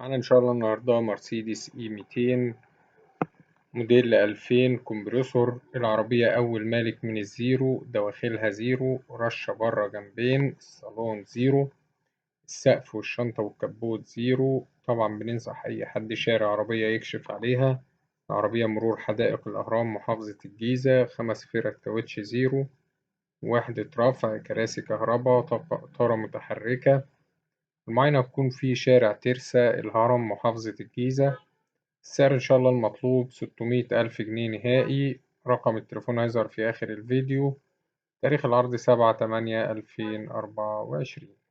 معانا إن شاء الله النهاردة مرسيدس إي 200 موديل 2000 كومبريسور. العربية أول مالك من الزيرو، دواخلها زيرو، رشة بره جنبين، الصالون زيرو، السقف والشنطة والكبوت زيرو. طبعا بننصح أي حد شاري عربية يكشف عليها. العربية مرور حدائق الأهرام محافظة الجيزة، 5 فرق كاوتش زيرو، وحدة رفع، كراسي كهرباء، طارة متحركة. المعاينة هتكون في شارع ترسا الهرم محافظة الجيزة. السعر إن شاء الله المطلوب 600,000 جنيه نهائي. رقم التليفون هيظهر في آخر الفيديو. تاريخ العرض 7/8/2024.